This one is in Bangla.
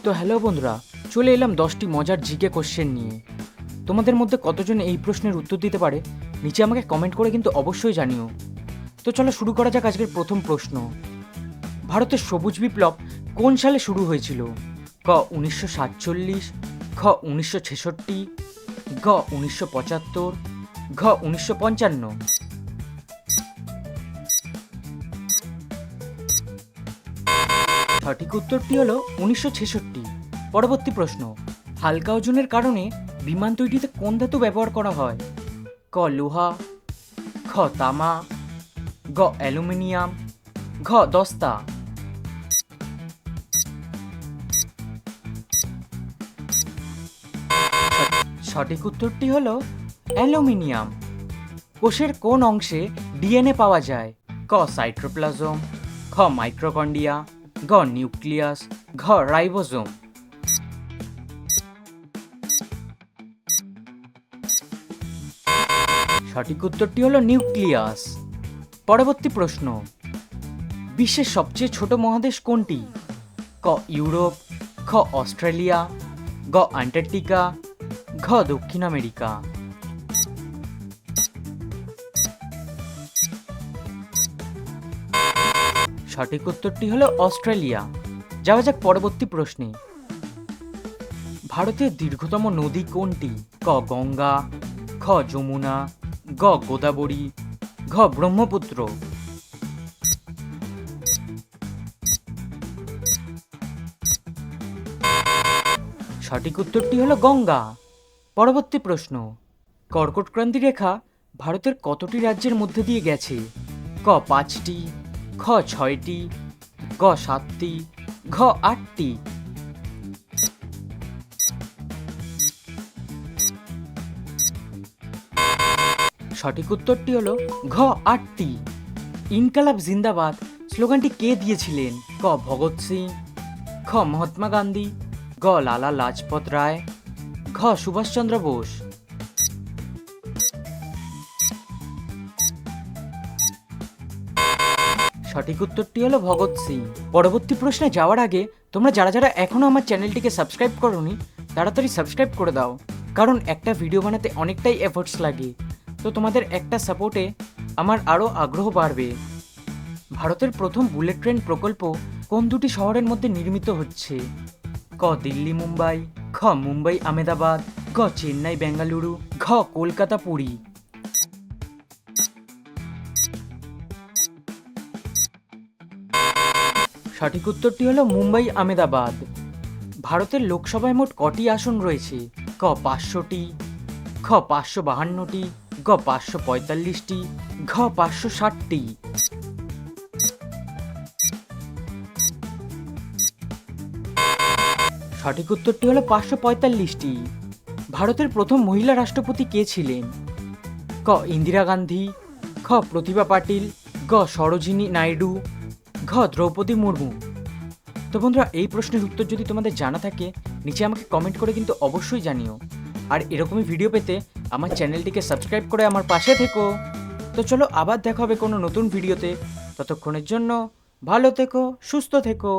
তো হ্যালো বন্ধুরা, চলে এলাম 10টি মজার জিকে কোশ্চেন নিয়ে। তোমাদের মধ্যে কতজন এই প্রশ্নের উত্তর দিতে পারে নিচে আমাকে কমেন্ট করে কিন্তু অবশ্যই জানিও। তো চলো শুরু করা যাক আজকের প্রথম প্রশ্ন। ভারতের সবুজ বিপ্লব কোন সালে শুরু হয়েছিল? ক 1947, খ 1966, গ 1975, ঘ 1955। সঠিক উত্তরটি হলো 1966। পরবর্তী প্রশ্ন, হালকা ওজনের কারণে বিমান তৈরিতে কোন ধাতু ব্যবহার করা হয়? ক লোহা, খ তামা, গ অ্যালুমিনিয়াম, ঘ দস্তা। সঠিক উত্তরটি হলো অ্যালুমিনিয়াম। কোষের কোন অংশে ডিএনএ পাওয়া যায়? ক সাইটোপ্লাজম, খ মাইটোকন্ড্রিয়া, গ নিউক্লিয়াস, ঘ রাইবোজোম। সঠিক উত্তরটি হলো নিউক্লিয়াস। পরবর্তী প্রশ্ন, বিশ্বের সবচেয়ে ছোট মহাদেশ কোনটি? ক ইউরোপ, খ অস্ট্রেলিয়া, গ অ্যান্টার্কটিকা, ঘ দক্ষিণ আমেরিকা। সঠিক উত্তরটি হলো অস্ট্রেলিয়া। যাওয়া যাক পরবর্তী প্রশ্নে। ভারতের দীর্ঘতম নদী কোনটি? ক গঙ্গা, খ যমুনা, গ গোদাবরী, ঘ ব্রহ্মপুত্র। সঠিক উত্তরটি হলো গঙ্গা। পরবর্তী প্রশ্ন, কর্কট ক্রান্তি রেখা ভারতের কতটি রাজ্যের মধ্যে দিয়ে গেছে? ক 5টি, খ 6টি, গ 7টি, ঘ 8টি। সঠিক উত্তরটি হলো ঘ 8টি। ইনকালাব জিন্দাবাদ স্লোগানটি কে দিয়েছিলেন? ক ভগৎ সিং, খ মহাত্মা গান্ধী, গ লালা লাজপত রায়, ঘ সুভাষচন্দ্র বোস। সঠিক উত্তরটি হলো ভগৎ সিং। পরবর্তী প্রশ্নে যাওয়ার আগে তোমরা যারা যারা এখনো আমার চ্যানেলটিকে সাবস্ক্রাইব করোনি তাড়াতাড়ি সাবস্ক্রাইব করে দাও, কারণ একটা ভিডিও বানাতে অনেকটাই এফোর্টস লাগে। তো তোমাদের একটা সাপোর্টে আমার আরও আগ্রহ বাড়বে। ভারতের প্রথম বুলেট ট্রেন প্রকল্প কোন দুটি শহরের মধ্যে নির্মিত হচ্ছে? ক দিল্লি মুম্বাই, খ মুম্বাই আহমেদাবাদ, গ চেন্নাই বেঙ্গালুরু, ঘ কলকাতা পুরী। সঠিক উত্তরটি হলো মুম্বাই আহমেদাবাদ। ভারতের লোকসভায় মোট কটি আসন রয়েছে? ক 500টি, খ 552টি, গ 545টি, ঘ 560টি। সঠিক উত্তরটি হলো 545টি। ভারতের প্রথম মহিলা রাষ্ট্রপতি কে ছিলেন? ক ইন্দিরা গান্ধী, খ প্রতিভা পাটিল, গ সরোজিনী নাইডু, ঘ দ্রৌপদী মুর্মু। তো বন্ধুরা, এই প্রশ্নের উত্তর যদি তোমাদের জানা থাকে নিচে আমাকে কমেন্ট করে কিন্তু অবশ্যই জানিও। আর এরকমই ভিডিও পেতে আমার চ্যানেলটিকে সাবস্ক্রাইব করে আমার পাশে থেকো। তো চলো আবার দেখা হবে কোনো নতুন ভিডিওতে। ততক্ষণের জন্য ভালো থেকো, সুস্থ থেকো।